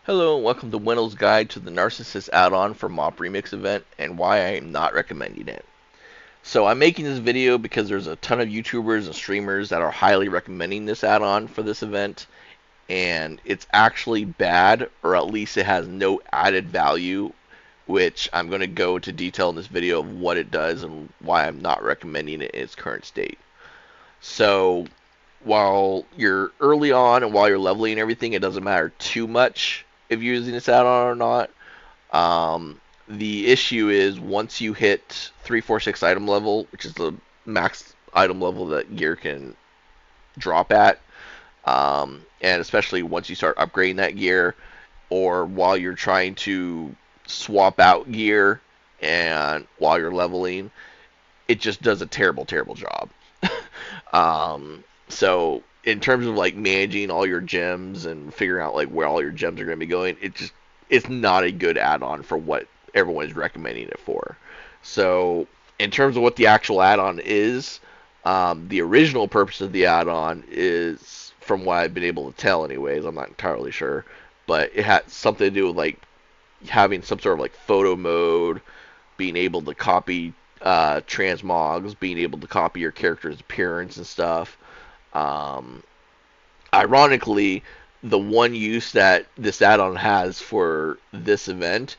Hello and welcome to Wendell's Guide to the Narcissus add-on for Mop Remix event and why I am not recommending it. So I'm making this video because there's a ton of YouTubers and streamers that are highly recommending this add-on for this event, and it's actually bad, or at least it has no added value, which I'm going to go into detail in this video of what it does and why I'm not recommending it in its current state. So while you're early on and while you're leveling and everything, it doesn't matter too much if you're using this add-on or not. The issue is once you hit 346 item level, which is the max item level that gear can drop at, and especially once you start upgrading that gear, or while you're trying to swap out gear and while you're leveling, it just does a terrible, terrible job. So in terms of like managing all your gems and figuring out like where all your gems are going to be going, it's not a good add-on for what everyone is recommending it for. So in terms of what the actual add-on is, the original purpose of the add-on is, from what I've been able to tell, anyways, I'm not entirely sure, but it had something to do with like having some sort of like photo mode, being able to copy transmogs, being able to copy your character's appearance and stuff. Um, Ironically, the one use that this add-on has for this event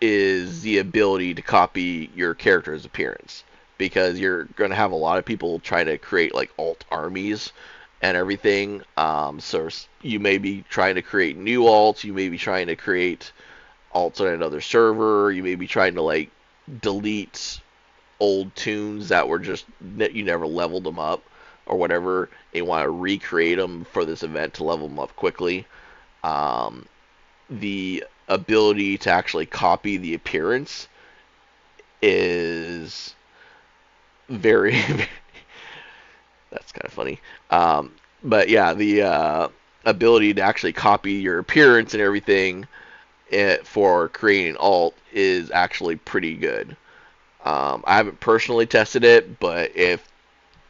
is the ability to copy your character's appearance, because you're going to have a lot of people trying to create like alt armies and everything. So you may be trying to create new alts, you may be trying to create alts on another server, you may be trying to like delete old tunes that were just that you never leveled them up or whatever, and you want to recreate them for this event to level them up quickly. Um, the ability to actually copy the appearance is very, that's kind of funny. But yeah, the ability to actually copy your appearance and everything for creating alt is actually pretty good. I haven't personally tested it, but if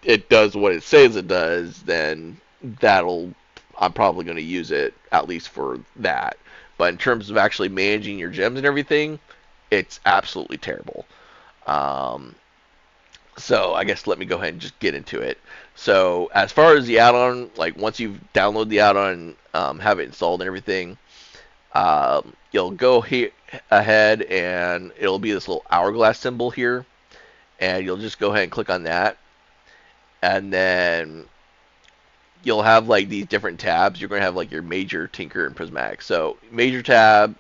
it does what it says it does, then that'll I'm probably going to use it at least for that. But in terms of actually managing your gems and everything, it's absolutely terrible. Um, so I guess let me go ahead and just get into it. So as far as the add-on, like once you've downloaded the add-on, have it installed and everything, you'll go ahead and it'll be this little hourglass symbol here, and you'll just go ahead and click on that, and then you'll have like these different tabs. You're going to have like your major, tinker, and prismatic. So major tab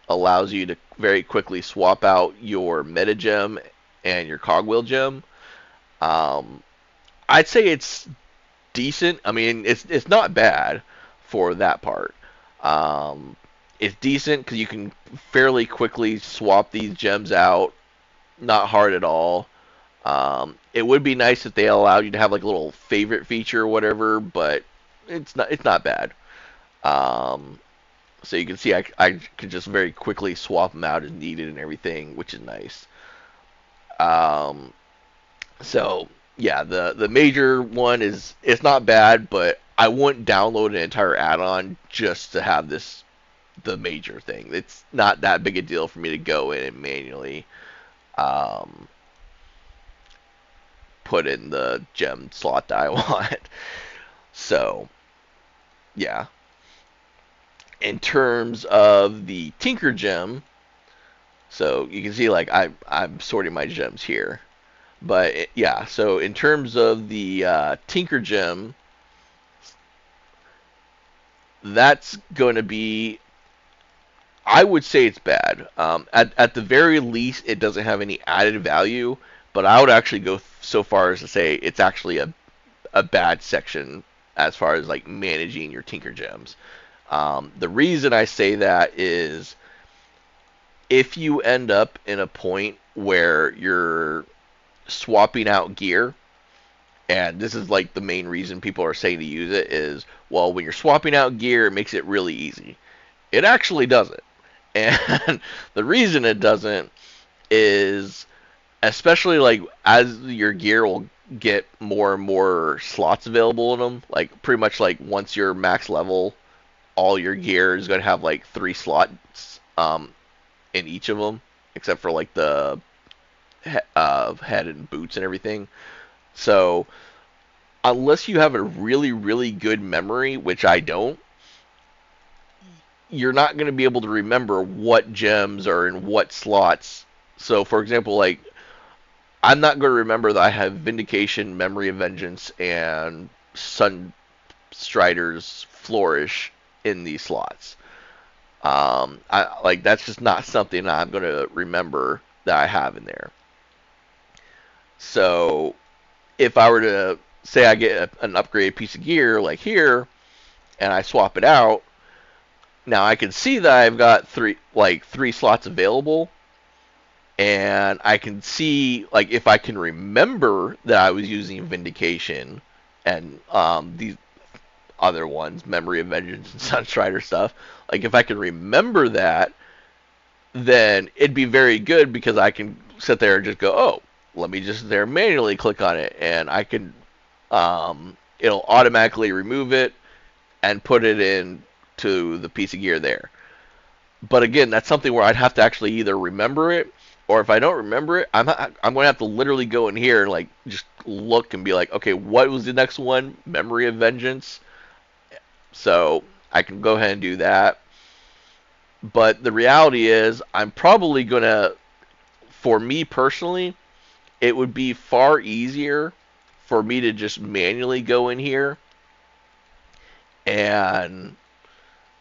allows you to very quickly swap out your meta gem and your cogwheel gem. Um, I'd say it's decent. I mean, it's not bad for that part. Um, it's decent because you can fairly quickly swap these gems out. Not hard at all. It would be nice if they allowed you to have like a little favorite feature or whatever, but it's not bad. Um, so you can see I could just very quickly swap them out as needed and everything, which is nice. Um, so yeah, the major one is it's not bad, but I wouldn't download an entire add-on just to have this the major thing. It's not that big a deal for me to go in and manually um, put in the gem slot that I want. So yeah, in terms of the Tinker gem, so you can see like I'm sorting my gems here. But yeah, so in terms of the Tinker gem, that's going to be, I would say it's bad. At the very least, it doesn't have any added value, but I would actually go so far as to say it's actually a bad section as far as like managing your Tinker gems. The reason I say that is if you end up in a point where you're swapping out gear, and this is like the main reason people are saying to use it is, well, when you're swapping out gear, it makes it really easy. It actually doesn't. And the reason it doesn't is, especially like as your gear will get more and more slots available in them, like pretty much like once you're max level, all your gear is going to have like 3 slots in each of them, except for like the head and boots and everything. So unless you have a really, really good memory, which I don't, you're not going to be able to remember what gems are in what slots. So, for example, like I'm not going to remember that I have Vindication, Memory of Vengeance, and Sunstrider's Flourish in these slots. I like that's just not something that I'm going to remember that I have in there. So, if I were to say I get an upgraded piece of gear like here, and I swap it out, now I can see that I've got three slots available, and I can see like if I can remember that I was using Vindication and these other ones, Memory of Vengeance and Sunstrider stuff. Like if I can remember that, then it'd be very good because I can sit there and just go, oh, let me just there manually click on it, and I can it'll automatically remove it and put it in to the piece of gear there. But again, that's something where I'd have to actually either remember it, or if I don't remember it, I'm going to have to literally go in here and like just look and be like, okay, what was the next one? Memory of Vengeance. So I can go ahead and do that. But the reality is, I'm probably going to, for me personally, it would be far easier for me to just manually go in here, and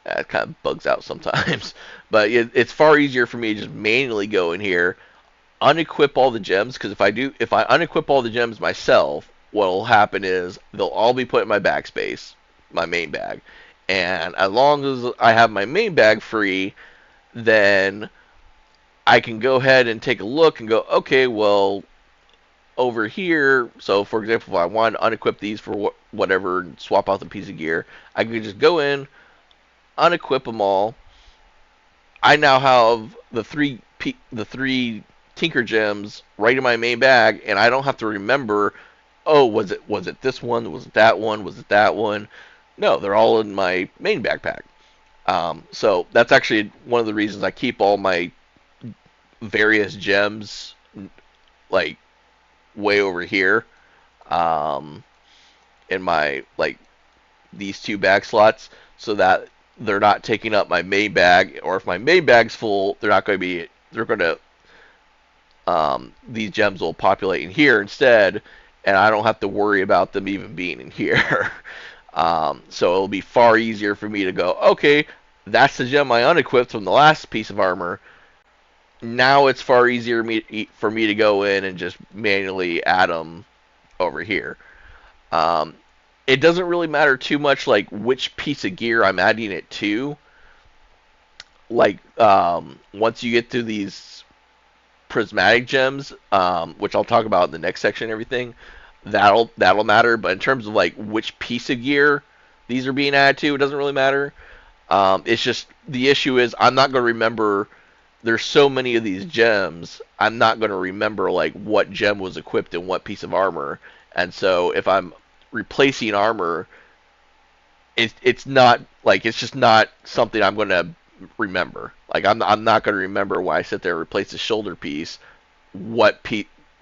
that kind of bugs out sometimes. But it's far easier for me to just manually go in here, unequip all the gems, because if I unequip all the gems myself, what will happen is they'll all be put in my backspace, my main bag. And as long as I have my main bag free, then I can go ahead and take a look and go, okay, well, over here, so for example, if I want to unequip these for whatever and swap out the piece of gear, I can just go in, unequip them all. I now have the three Tinker Gems right in my main bag, and I don't have to remember. Oh, was it this one? Was it that one? Was it that one? No, they're all in my main backpack. So that's actually one of the reasons I keep all my various gems like way over here um, in my like these 2 bag slots, so that they're not taking up my main bag, or if my main bag's full, they're going to these gems will populate in here instead, and I don't have to worry about them even being in here. So it'll be far easier for me to go, okay, that's the gem I unequipped from the last piece of armor. Now it's far easier for me to go in and just manually add them over here. Um, it doesn't really matter too much like which piece of gear I'm adding it to. Like once you get to these prismatic gems, which I'll talk about in the next section and everything, that'll matter. But in terms of like which piece of gear these are being added to, it doesn't really matter. It's just the issue is I'm not going to remember. There's so many of these gems, I'm not going to remember like what gem was equipped in what piece of armor. And so if I'm replacing armor, it's not like it's just not something I'm going to remember. Like I'm not going to remember when I sit there and replace the shoulder piece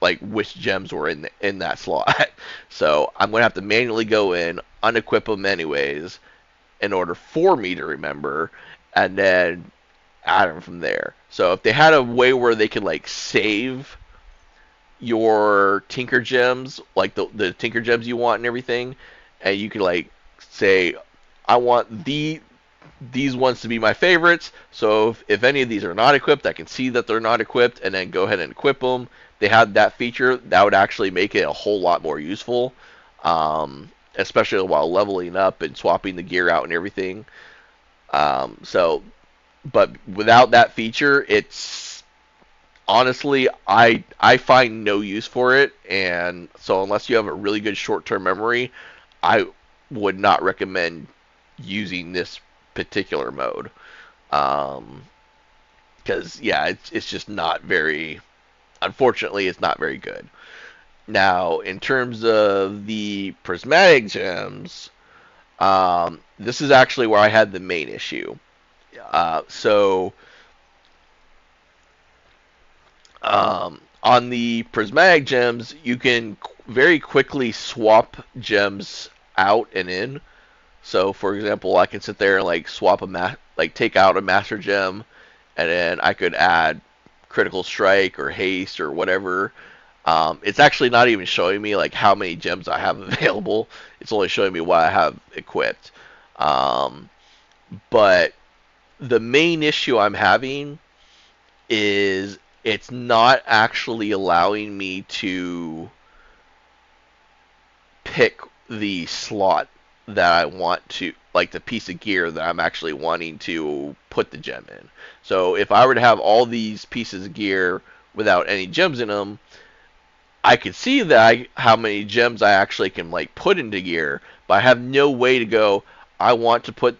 like which gems were in that slot. So I'm going to have to manually go in, unequip them anyways, in order for me to remember, and then add them from there. So if they had a way where they could like save your Tinker Gems, like the Tinker Gems you want and everything, and you could like say, I want these ones to be my favorites. So if any of these are not equipped, I can see that they're not equipped, and then go ahead and equip them. They had that feature, that would actually make it a whole lot more useful, especially while leveling up and swapping the gear out and everything. But without that feature, it's honestly I find no use for it, and so unless you have a really good short-term memory, I would not recommend using this particular mode. Because yeah, it's just not very. Unfortunately, it's not very good. Now, in terms of the prismatic gems, This is actually where I had the main issue. So on the prismatic gems, you can very quickly swap gems out and in. So, for example, I can sit there and like swap like take out a master gem, and then I could add critical strike or haste or whatever. It's actually not even showing me like how many gems I have available. It's only showing me what I have equipped. Um, but the main issue I'm having is it's not actually allowing me to pick the slot that I want to, like the piece of gear that I'm actually wanting to put the gem in. So if I were to have all these pieces of gear without any gems in them, I could see that how many gems I actually can like put into gear, but I have no way to go. I want to put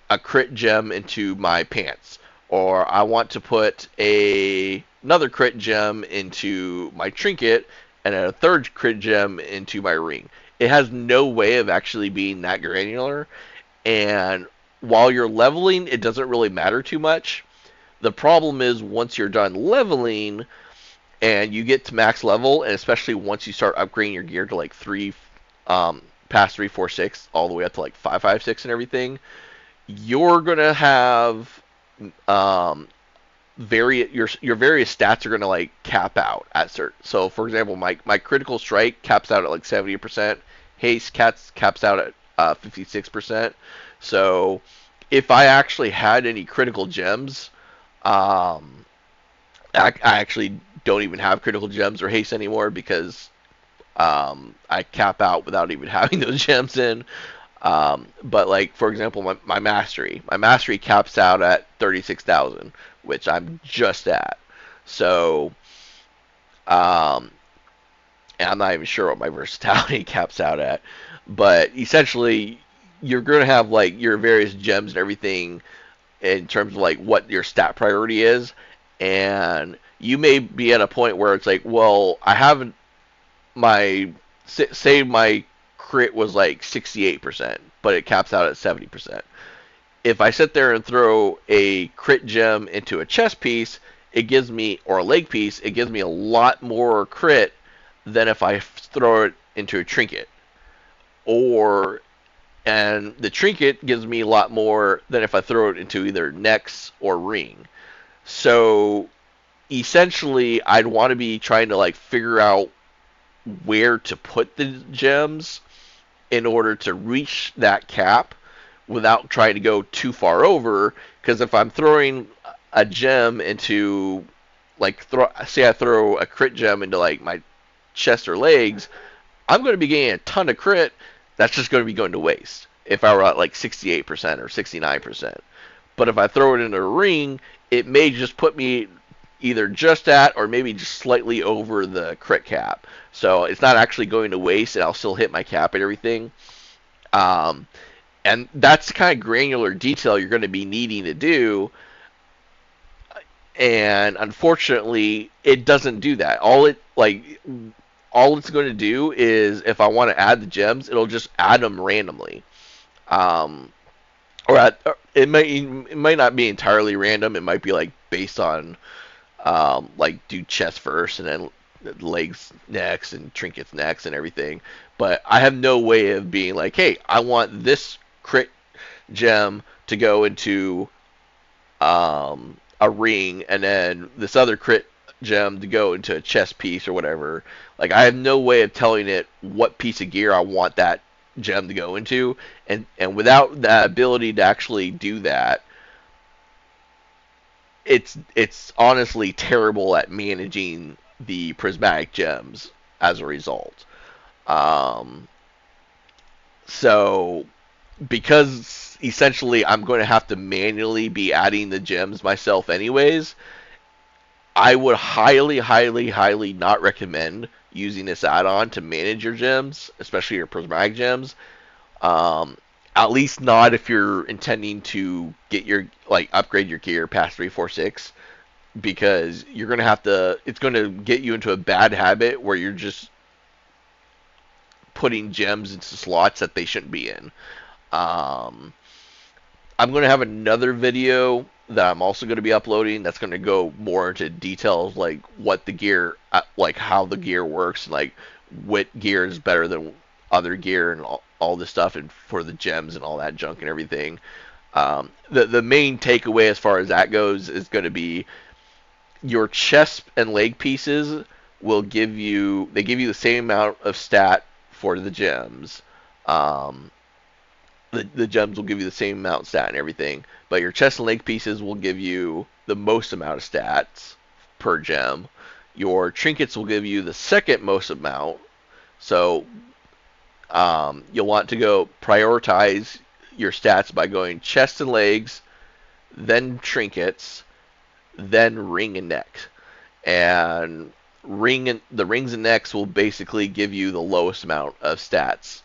a crit gem into my pants, or I want to put another crit gem into my trinket, and a third crit gem into my ring. It has no way of actually being that granular, and while you're leveling, it doesn't really matter too much. The problem is once you're done leveling and you get to max level, and especially once you start upgrading your gear to like past 3, 4, 6, all the way up to like 5, 5, 6, and everything, you're gonna have your various stats are gonna like cap out at certain. So for example, my critical strike caps out at like 70%. Haste caps out at 56%. So if I actually had any critical gems, um, I actually don't even have critical gems or haste anymore because I cap out without even having those gems in. But like for example, my mastery caps out at 36,000, which I'm just at. So, um, and I'm not even sure what my versatility caps out at. But essentially, you're gonna have like your various gems and everything in terms of like what your stat priority is, and you may be at a point where it's like, well, I haven't my say my crit was like 68%, but it caps out at 70%. If I sit there and throw a crit gem into a chest piece, it gives me, or a leg piece, it gives me a lot more crit than if I throw it into a trinket. Or, and the trinket gives me a lot more than if I throw it into either Nex or Ring. So essentially, I'd want to be trying to like figure out where to put the gems in order to reach that cap without trying to go too far over. Because if I'm throwing a gem into, like, say I throw a crit gem into like my chest or legs, I'm going to be getting a ton of crit. That's just going to be going to waste if I were at like 68% or 69%. But if I throw it into a ring, it may just put me either just at or maybe just slightly over the crit cap. So it's not actually going to waste, and I'll still hit my cap and everything. Um, and that's the kind of granular detail you're going to be needing to do. And unfortunately, it doesn't do that. All it's going to do is if I want to add the gems, it'll just add them randomly. Um, it might not be entirely random. It might be like based on like do chest first and then legs next and trinkets next and everything. But I have no way of being like, hey, I want this crit gem to go into a ring and then this other crit gem to go into a chest piece or whatever. Like I have no way of telling it what piece of gear I want that gem to go into, and without that ability to actually do that, it's honestly terrible at managing the prismatic gems as a result. Um, so because essentially I'm going to have to manually be adding the gems myself anyways, I would highly, highly, highly not recommend using this add-on to manage your gems, especially your prismatic gems. Um, at least not if you're intending to get your like upgrade your gear past 3, 4, 6, because you're gonna have to. It's gonna get you into a bad habit where you're just putting gems into slots that they shouldn't be in. Um, I'm going to have another video that I'm also going to be uploading that's going to go more into details, like what the gear, like how the gear works, and like what gear is better than other gear and all this stuff, and for the gems and all that junk and everything. The main takeaway as far as that goes is going to be your chest and leg pieces will give you the same amount of stat for the gems. Um, the gems will give you the same amount of stat and everything, but your chest and leg pieces will give you the most amount of stats per gem. Your trinkets will give you the second most amount. So you'll want to go prioritize your stats by going chest and legs, then trinkets, then ring and neck. And the rings and necks will basically give you the lowest amount of stats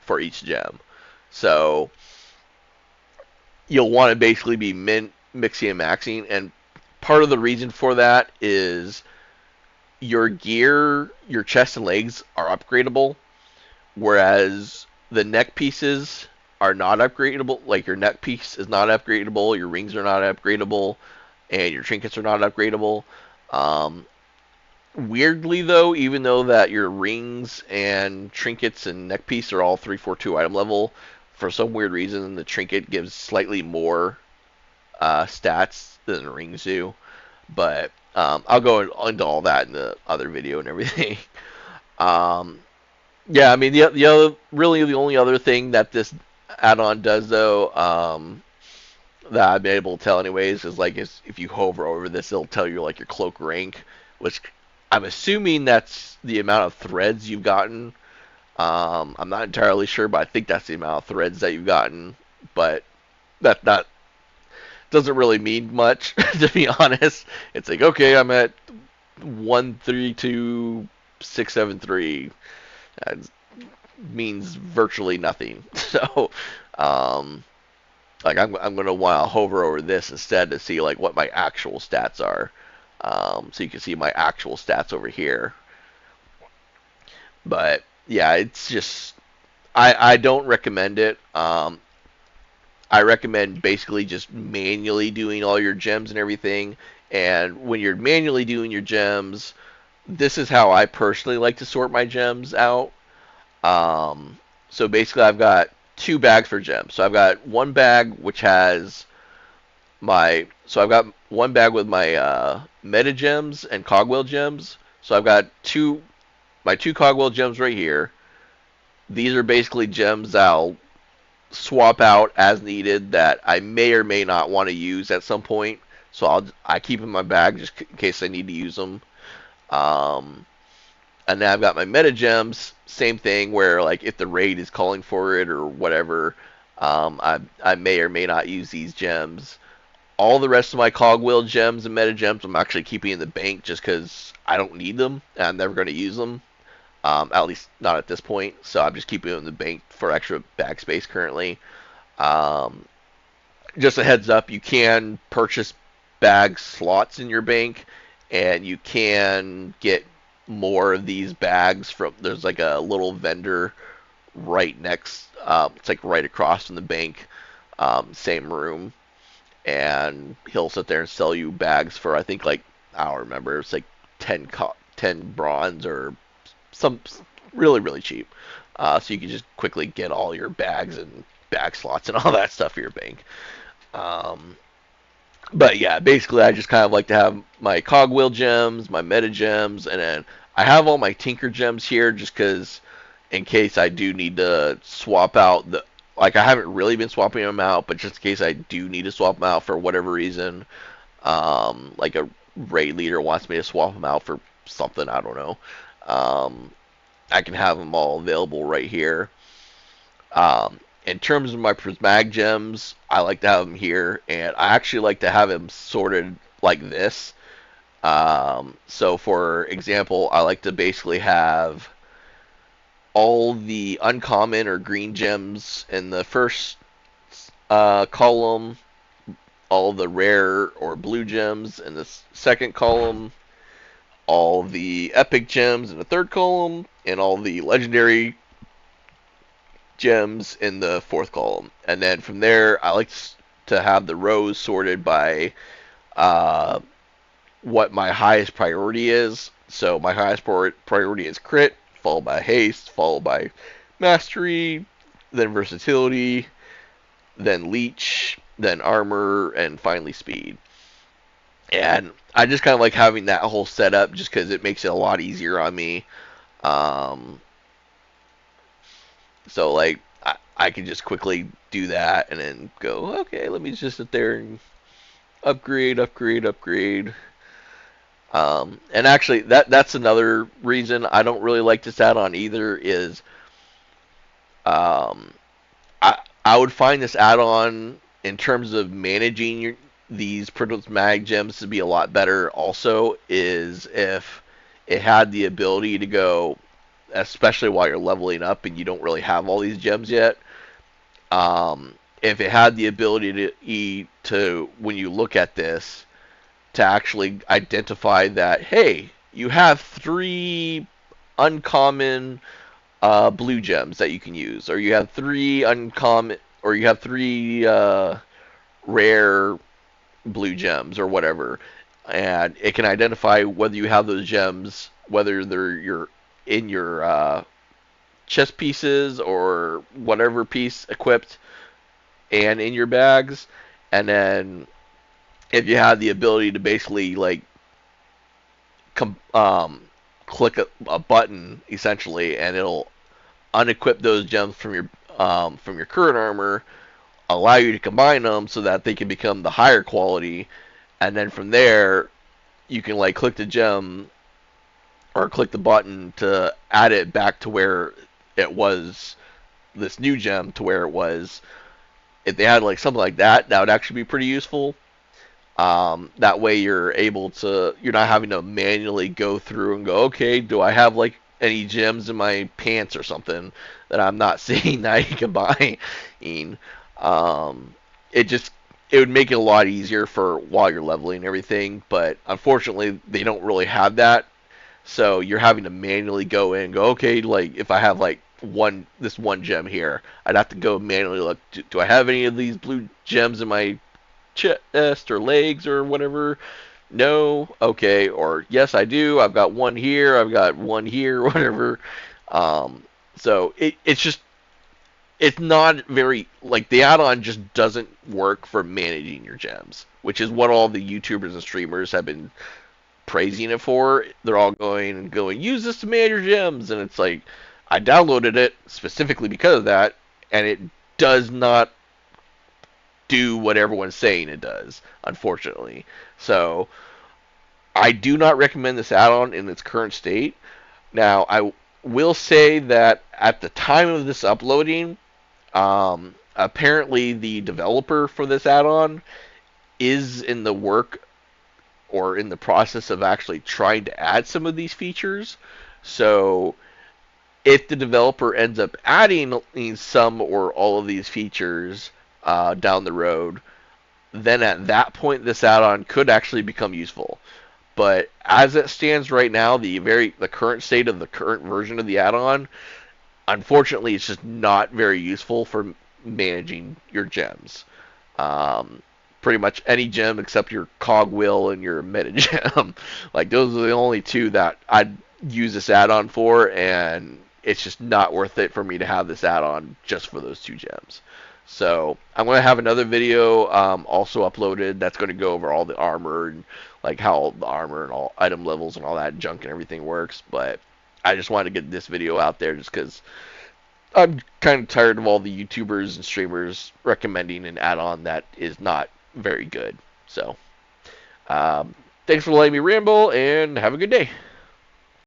for each gem. So you'll want to basically be mixing and maxing, and part of the reason for that is your gear, your chest and legs are upgradable, whereas the neck pieces are not upgradable. Like your neck piece is not upgradable, your rings are not upgradable, and your trinkets are not upgradable. Um, Weirdly though, even though that your rings and trinkets and neck piece are all 342 item level, for some weird reason the trinket gives slightly more stats than the rings do. But I'll go into all that in the other video and everything. um, yeah, I mean the other really the only other thing that this add-on does though, that I've been able to tell anyways, is like if you hover over this, it'll tell you like your cloak rank, which I'm assuming that's the amount of threads you've gotten. I'm not entirely sure, but I think that's the amount of threads that you've gotten. But that not doesn't really mean much to be honest. It's like, okay, I'm at 132673. That means virtually nothing. So, um, like I'm gonna want to hover over this instead to see like what my actual stats are. So you can see my actual stats over here. But yeah, it's just I don't recommend it. I recommend basically just manually doing all your gems and everything. And when you're manually doing your gems, this is how I personally like to sort my gems out. So basically, I've got two bags for gems. So I've got one bag which has I've got one bag with my meta gems and cogwheel gems. So I've got my two cogwheel gems right here. These are basically gems I'll swap out as needed that I may or may not want to use at some point. So I keep in my bag just in case I need to use them. Um, and then I've got my meta gems, same thing where like if the raid is calling for it or whatever, I may or may not use these gems. All the rest of my cogwheel gems and meta gems I'm actually keeping in the bank just because I don't need them and I'm never going to use them. At least not at this point. So I'm just keeping them in the bank for extra bag space currently. Um, just a heads up, you can purchase bag slots in your bank, and you can get more of these bags from. There's like a little vendor right next. It's like right across from the bank, same room, and he'll sit there and sell you bags for I think like I don't remember. It's like 10 bronze or some really cheap. So you can just quickly get all your bags and bag slots and all that stuff for your bank. Um, but yeah, basically I just kind of like to have my cogwheel gems, my meta gems, and then I have all my tinker gems here just because in case I do need to swap out the like I haven't really been swapping them out, but just in case I do need to swap them out for whatever reason, like a raid leader wants me to swap them out for something, I don't know. Um, I can have them all available right here. In terms of my prismatic gems, I like to have them here, and I actually like to have them sorted like this. So, for example, I like to basically have all the uncommon or green gems in the first column, all the rare or blue gems in the second column, all the epic gems in the third column, and all the legendary gems in the fourth column, and then from there I like to have the rows sorted by uh, what my highest priority is. So my highest priority is crit, followed by haste, followed by mastery, then versatility, then leech, then armor, and finally speed. And I just kind of like having that whole setup just because it makes it a lot easier on me. Um, so like I can just quickly do that and then go, okay, let me just sit there and upgrade, upgrade, upgrade. And actually, that's another reason I don't really like this add-on either. Is um, I would find this add-on in terms of managing these Prickles Mag gems to be a lot better. Also, is if it had the ability to go, especially while you're leveling up and you don't really have all these gems yet. If it had the ability to when you look at this to actually identify that, hey, you have 3 uncommon blue gems that you can use, or you have 3 uncommon, or you have 3 rare blue gems, or whatever, and it can identify whether you have those gems, whether they're in your chest pieces or whatever piece equipped, and in your bags, and then if you have the ability to basically like click a button essentially, and it'll unequip those gems from your current armor, allow you to combine them so that they can become the higher quality, and then from there you can like click the gem or click the button to add it back to where it was, this new gem to where it was. If they had like something like that, that would actually be pretty useful. That way you're not having to manually go through and go, okay, do I have like any gems in my pants or something that I'm not seeing that you can buy? Um, it just, it would make it a lot easier for while you're leveling and everything, but unfortunately they don't really have that. So you're having to manually go in and go, okay, like if I have like this one gem here, I'd have to go manually look, do I have any of these blue gems in my chest or legs or whatever? No, okay, or yes, I do. I've got one here. I've got one here, whatever. Um, so it's not very, like, the add-on just doesn't work for managing your gems, which is what all the YouTubers and streamers have been praising it for. They're all going, use this to manage your gems, and it's like, I downloaded it specifically because of that, and it does not do what everyone's saying it does, unfortunately. So I do not recommend this add-on in its current state. Now, I will say that at the time of this uploading, apparently the developer for this add-on is in the work or in the process of actually trying to add some of these features. So if the developer ends up adding some or all of these features down the road, then at that point this add-on could actually become useful. But as it stands right now, the current state of the current version of the add-on, unfortunately, it's just not very useful for managing your gems. Um, Pretty much any gem except your cogwheel and your meta gem. Like, those are the only two that I'd use this add-on for, and it's just not worth it for me to have this add-on just for those 2 gems. So I'm going to have another video also uploaded that's going to go over all the armor and like how the armor and all item levels and all that junk and everything works. But I just wanted to get this video out there just because I'm kind of tired of all the YouTubers and streamers recommending an add-on that is not very good. So thanks for letting me ramble, and have a good day.